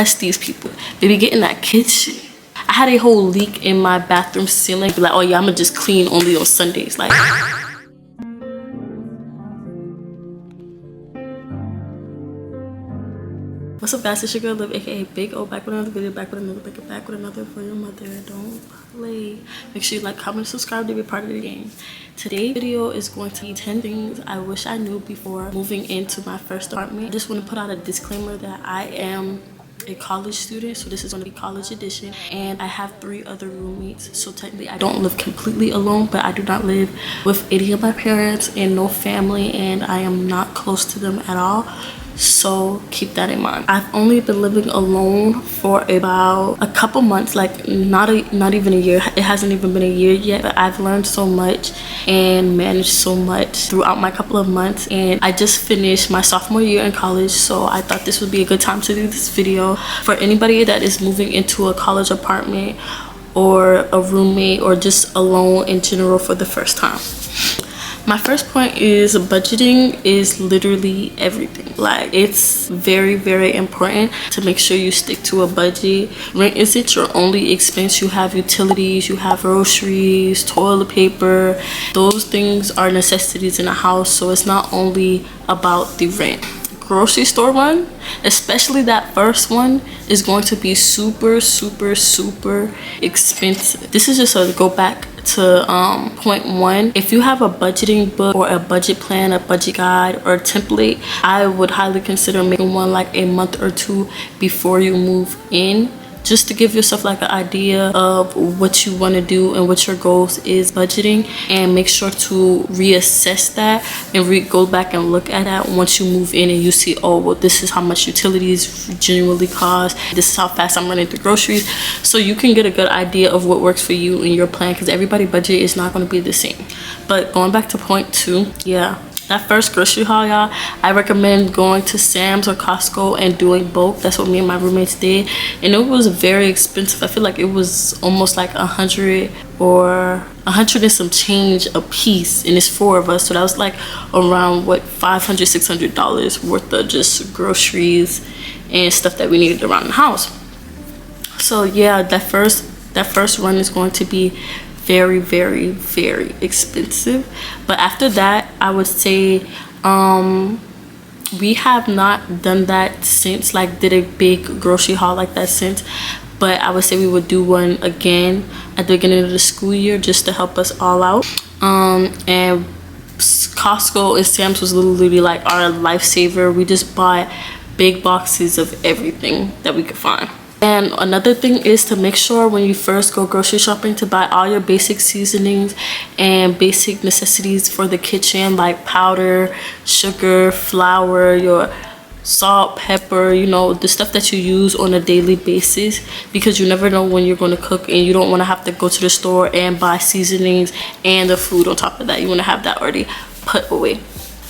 press these people. They be getting that kitchen. I had a whole leak in my bathroom ceiling. Be like, oh yeah, I'm gonna just clean only on Sundays. Like, what's up guys, it's your girl Liv, aka Big O, back with another video, back with another for your mother. Don't play. Make sure you like, comment, subscribe to be part of the game. Today's video is going to be 10 things I wish I knew before moving into my first apartment. I just want to put out a disclaimer that I am a college student, so this is going to be college edition, and I have 3 other roommates, so technically I don't live completely alone, but I do not live with any of my parents and no family, and I am not close to them at all. So keep that in mind. I've only been living alone for about a couple months, like not even a year. It hasn't even been a year yet, but I've learned so much and managed so much throughout my couple of months. And I just finished my sophomore year in college, so I thought this would be a good time to do this video for anybody that is moving into a college apartment or a roommate or just alone in general for the first time. My first point is budgeting is literally everything. Like, it's very, very important to make sure you stick to a budget. Rent isn't your only expense. You have utilities, you have groceries, toilet paper. Those things are necessities in a house, so it's not only about the rent. Grocery store run, especially that first one, is going to be super expensive. This is just a go back to point 1. If you have a budgeting book or a budget plan, a budget guide or a template, I would highly consider making one like a month or 2 before you move in, just to give yourself like an idea of what you want to do and what your goals is budgeting, and make sure to reassess that and go back and look at that once you move in and you see, oh well, this is how much utilities genuinely cost, this is how fast I'm running through groceries, so you can get a good idea of what works for you and your plan, because everybody's budget is not going to be the same. But going back to point 2, yeah, that first grocery haul, y'all, I recommend going to Sam's or Costco and doing bulk. That's what me and my roommates did, and it was very expensive. I feel like it was almost like 100 or 100 and some change a piece, and it's 4 of us, so that was like around what, $500-$600 worth of just groceries and stuff that we needed around the house. So yeah, that first run is going to be very expensive. But after that, I would say we have not done that since, like did a big grocery haul like that since, but I would say we would do one again at the beginning of the school year just to help us all out. And Costco and Sam's was literally like our lifesaver. We just bought big boxes of everything that we could find. And another thing is to make sure when you first go grocery shopping to buy all your basic seasonings and basic necessities for the kitchen, like powder, sugar, flour, your salt, pepper, you know, the stuff that you use on a daily basis, because you never know when you're going to cook and you don't want to have to go to the store and buy seasonings and the food on top of that. You want to have that already put away.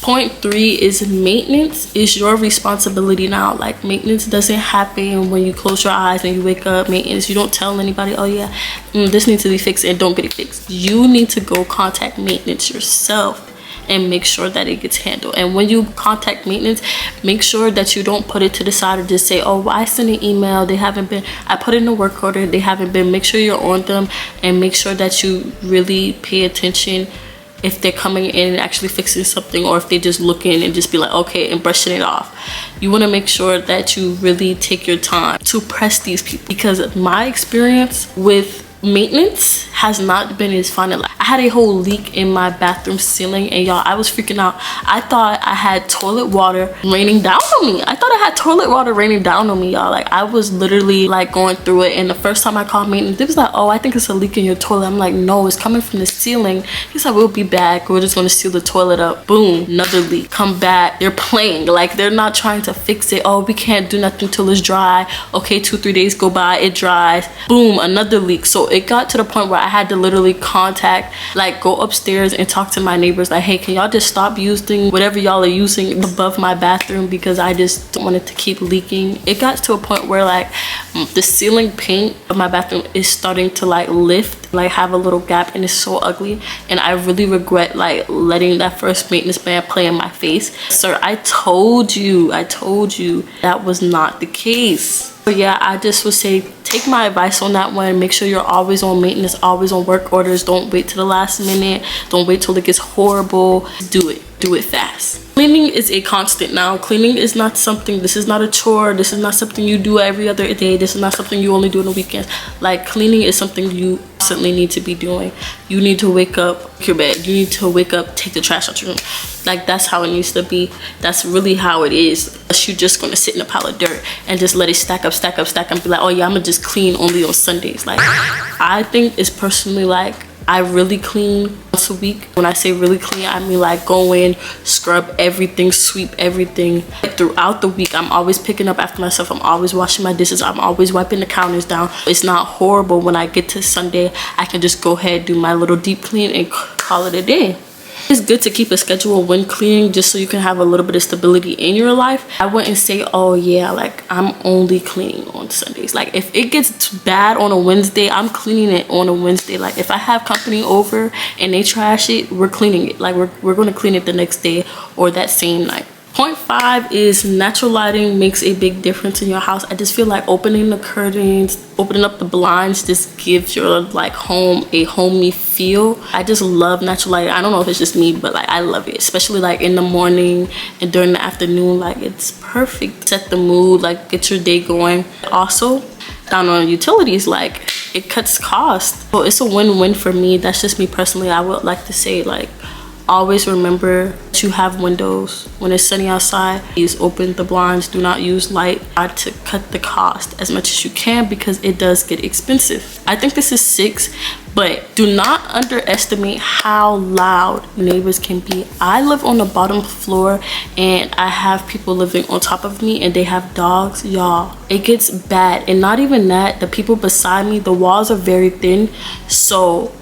Point 3 is maintenance is your responsibility now. Like, maintenance doesn't happen when you close your eyes and you wake up. Maintenance, you don't tell anybody, oh yeah, this needs to be fixed, and don't get it fixed. You need to go contact maintenance yourself and make sure that it gets handled. And when you contact maintenance, make sure that you don't put it to the side or just say, oh well, I sent an email, they haven't been, I put in a work order, they haven't been. Make sure you're on them and make sure that you really pay attention if they're coming in and actually fixing something, or if they just look in and just be like okay and brushing it off. You want to make sure that you really take your time to press these people, because my experience with maintenance has not been as fun. I had a whole leak in my bathroom ceiling, and y'all, I was freaking out. I thought I had toilet water raining down on me. Y'all. Like, I was literally like going through it, and the first time I called maintenance, they was like, oh, I think it's a leak in your toilet. I'm like, no, it's coming from the ceiling. He said, we'll be back, we're just going to seal the toilet up. Boom, another leak. Come back. They're playing, like they're not trying to fix it. Oh, we can't do nothing till it's dry. Okay, 2-3 days go by, it dries. Boom, another leak. So it got to the point where I had to literally contact, like go upstairs and talk to my neighbors, like, hey, can y'all just stop using whatever y'all are using above my bathroom, because I just don't want it to keep leaking. It got to a point where like the ceiling paint of my bathroom is starting to like lift, like have a little gap, and it's so ugly, and I really regret like letting that first maintenance man play in my face. Sir, I told you that was not the case. But yeah, I just would say take my advice on that one. Make sure you're always on maintenance, always on work orders. Don't wait till the last minute. Don't wait till it gets horrible. Do it fast. Cleaning is a constant now. Cleaning is not something, this is not a chore. This is not something you do every other day. This is not something you only do on the weekends. Like, cleaning is something you constantly need to be doing. You need to wake up, your bed. You need to wake up, take the trash out your room. Like, that's how it needs to be. That's really how it is. Unless you're just gonna sit in a pile of dirt and just let it stack up and be like, oh yeah, I'm gonna just clean only on Sundays. Like, I think it's personally like, I really clean once a week. When I say really clean, I mean like go in, scrub everything, sweep everything. Throughout the week, I'm always picking up after myself. I'm always washing my dishes. I'm always wiping the counters down. It's not horrible. When I get to Sunday, I can just go ahead, do my little deep clean and call it a day. It's good to keep a schedule when cleaning, just so you can have a little bit of stability in your life. I wouldn't say, oh yeah, like I'm only cleaning on Sundays. Like, if it gets bad on a Wednesday, I'm cleaning it on a Wednesday. Like, if I have company over and they trash it, we're cleaning it. Like, we're going to clean it the next day or that same night. Point 5 is natural lighting makes a big difference in your house. I just feel like opening the curtains, opening up the blinds just gives your like home a homey feel. I just love natural lighting. I don't know if it's just me, but like I love it, especially like in the morning and during the afternoon. Like, it's perfect. Set the mood, like get your day going. Also, down on utilities, like it cuts costs. So it's a win-win for me. That's just me personally. I would like to say, like, always remember to have windows. When it's sunny outside, please open the blinds. Do not use light. Try to cut the cost as much as you can because it does get expensive. I think this is 6, but do not underestimate how loud neighbors can be. I live on the bottom floor and I have people living on top of me and they have dogs. Y'all, it gets bad. And not even that, the people beside me, the walls are very thin, so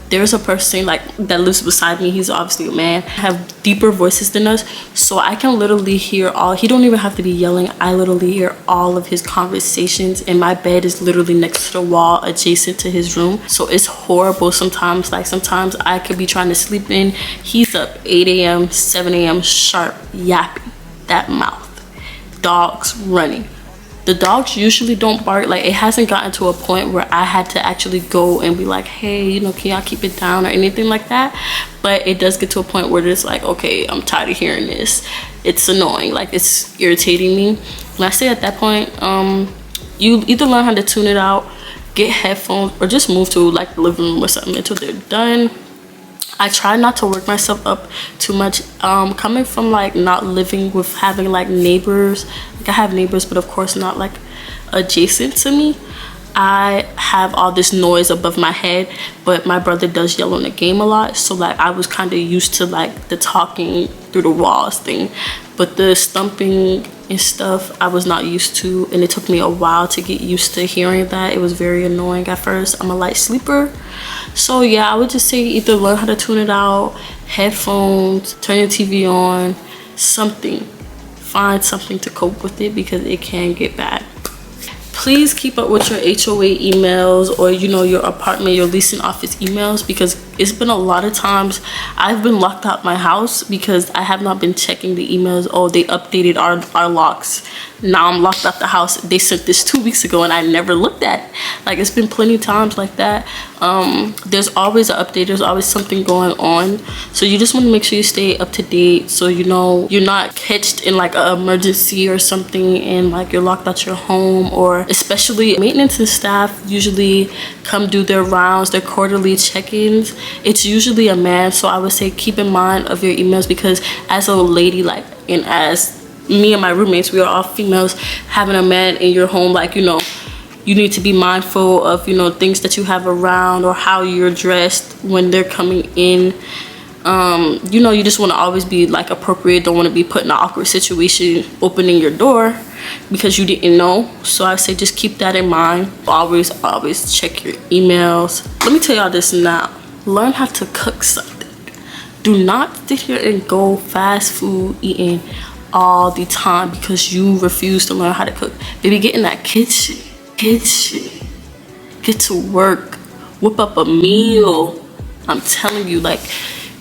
there's a person like that lives beside me. He's obviously a man, have deeper voices than us, so I can literally hear all, he don't even have to be yelling, I literally hear all of his conversations, and my bed is literally next to the wall adjacent to his room. So it's horrible sometimes. Like, sometimes I could be trying to sleep in, he's up 8 a.m 7 a.m sharp, yapping that mouth, dogs running. The dogs usually don't bark. Like, it hasn't gotten to a point where I had to actually go and be like, hey, you know, can y'all keep it down or anything like that. But it does get to a point where it's like, okay, I'm tired of hearing this. It's annoying. Like, it's irritating me. When I say at that point, you either learn how to tune it out, get headphones, or just move to like the living room or something until they're done. I try not to work myself up too much. Coming from like not living with having like neighbors, like I have neighbors, but of course not like adjacent to me. I have all this noise above my head, but my brother does yell on the game a lot, so like I was kind of used to like the talking through the walls thing, but the stumping and stuff I was not used to, and it took me a while to get used to hearing that. It was very annoying at first. I'm a light sleeper, so yeah, I would just say either learn how to tune it out, headphones, turn your TV on, something. Find something to cope with it because it can get bad. Please keep up with your HOA emails, or you know, your apartment, your leasing office emails, because it's been a lot of times I've been locked out my house because I have not been checking the emails. Oh, they updated our locks. Now I'm locked out the house. They sent this 2 weeks ago and I never looked at it. Like, it's been plenty of times like that. There's always an update. There's always something going on. So you just want to make sure you stay up to date, so you know you're not catched in like an emergency or something and like you're locked out your home. Or especially maintenance and staff usually come do their rounds, their quarterly check-ins. It's usually a man, so I would say keep in mind of your emails, because as a lady, like, and as me and my roommates, we are all females, having a man in your home, like, you know, you need to be mindful of, you know, things that you have around or how you're dressed when they're coming in. You know, you just want to always be like appropriate. Don't want to be put in an awkward situation opening your door because you didn't know. So I say just keep that in mind. Always check your emails. Let me tell y'all this now. Learn how to cook something. Do not sit here and go fast food eating all the time because you refuse to learn how to cook. Baby, get in that kitchen. Get to work. Whip up a meal. I'm telling you, like,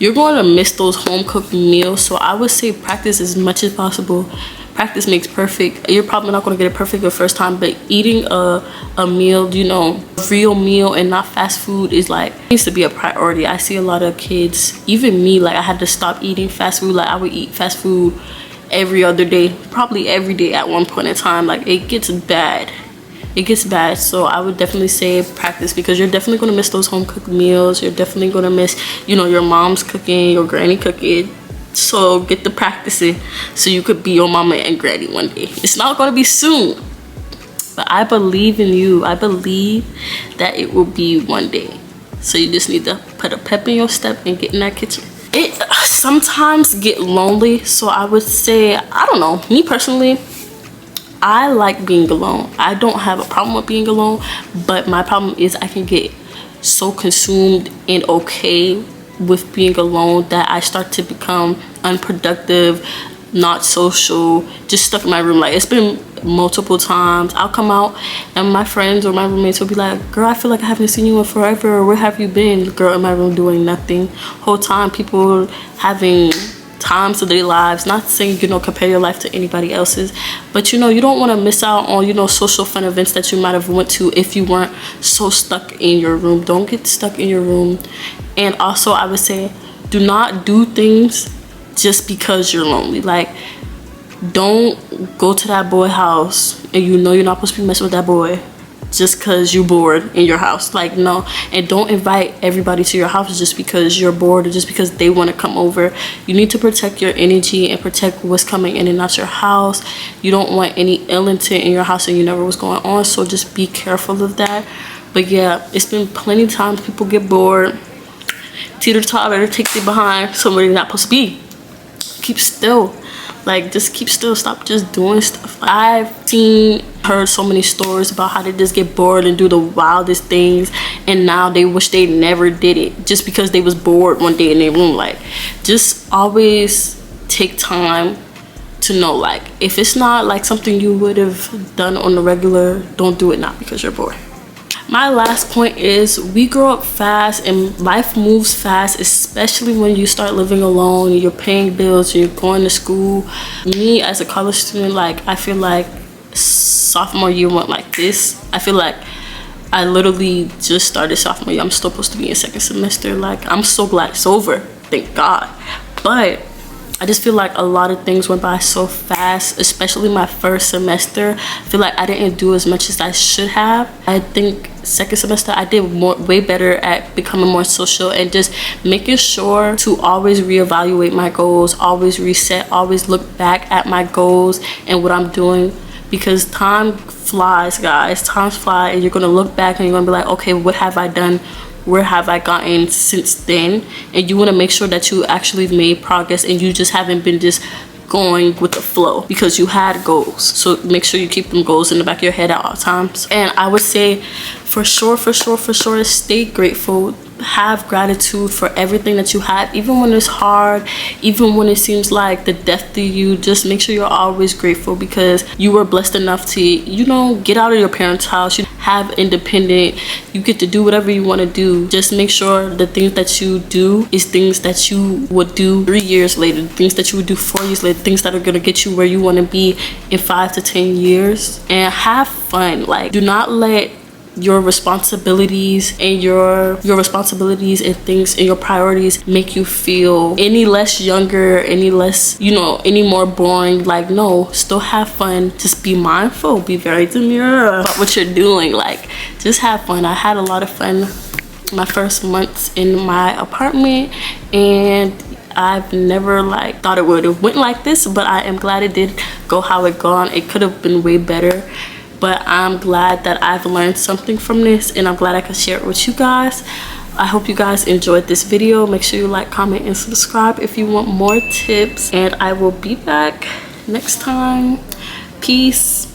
you're going to miss those home cooked meals. So I would say practice as much as possible practice makes perfect. You're probably not going to get it perfect the first time, but eating a meal, you know, real meal and not fast food is like, needs to be a priority. I see a lot of kids, even me, like I had to stop eating fast food. Like I would eat fast food every other day, probably every day at one point in time. Like it gets bad. It gets bad. So I would definitely say practice, because you're definitely going to miss those home cooked meals. You're definitely going to miss, you know, your mom's cooking, your granny cooking. So get the practicing so you could be your mama and granny one day. It's not going to be soon, but I believe in you. I believe that it will be one day. So you just need to put a pep in your step and get in that kitchen. It sometimes get lonely, so I would say, I don't know, me personally, I like being alone. I don't have a problem with being alone, but my problem is I can get so consumed and okay with being alone that I start to become unproductive, not social, just stuck in my room. Like it's been multiple times I'll come out and my friends or my roommates will be like, girl, I feel like I haven't seen you in forever, or where have you been? Girl, in my room doing nothing whole time. People having times of their lives. Not saying, you know, compare your life to anybody else's, but you know, you don't want to miss out on, you know, social fun events that you might have went to if you weren't so stuck in your room. Don't get stuck in your room. And also I would say, do not do things just because you're lonely. Like don't go to that boy house and you know you're not supposed to be messing with that boy just because you're bored in your house. Like no. And don't invite everybody to your house just because you're bored or just because they want to come over. You need to protect your energy and protect what's coming in and out your house. You don't want any ill intent in your house and you know what's going on, so just be careful of that. But yeah, it's been plenty of times people get bored, teeter-totter, take their behind somebody they're not supposed to be. Keep still. Like just keep still. Stop just doing stuff. I've heard so many stories about how they just get bored and do the wildest things, and now they wish they never did it just because they was bored one day in their room. Like just always take time to know, like if it's not like something you would have done on the regular, don't do it now because you're bored. My last point is, we grow up fast and life moves fast, especially when you start living alone, you're paying bills, you're going to school. Me as a college student, like I feel like sophomore year went like this. I feel like I literally just started sophomore year. I'm still supposed to be in second semester. Like I'm so glad it's over, thank God. But I just feel like a lot of things went by so fast, especially my first semester. I feel like I didn't do as much as I should have. I think second semester I did way better at becoming more social and just making sure to always reevaluate my goals, always reset, always look back at my goals and what I'm doing, because time flies, guys. Time flies, and you're gonna look back and you're gonna be like, okay, what have I done? Where have I gotten since then? And you want to make sure that you actually made progress and you just haven't been just going with the flow, because you had goals. So make sure you keep them goals in the back of your head at all times. And I would say for sure, stay grateful. Have gratitude for everything that you have, even when it's hard, even when it seems like the death to you. Just make sure you're always grateful, because you were blessed enough to, you know, get out of your parents' house. You have independent, you get to do whatever you want to do. Just make sure the things that you do is things that you would do 3 years later, things that you would do 4 years later, things that are going to get you where you want to be in 5 to 10 years. And have fun. Like do not let your responsibilities and your responsibilities and things and your priorities make you feel any less younger, any less, you know, any more boring. Like no, still have fun. Just be mindful, be very demure about what you're doing. Like just have fun. I had a lot of fun my first months in my apartment, and I've never like thought it would have went like this, but I am glad it did go how it gone. It could have been way better, but I'm glad that I've learned something from this, and I'm glad I could share it with you guys. I hope you guys enjoyed this video. Make sure you like, comment, and subscribe if you want more tips, and I will be back next time. Peace.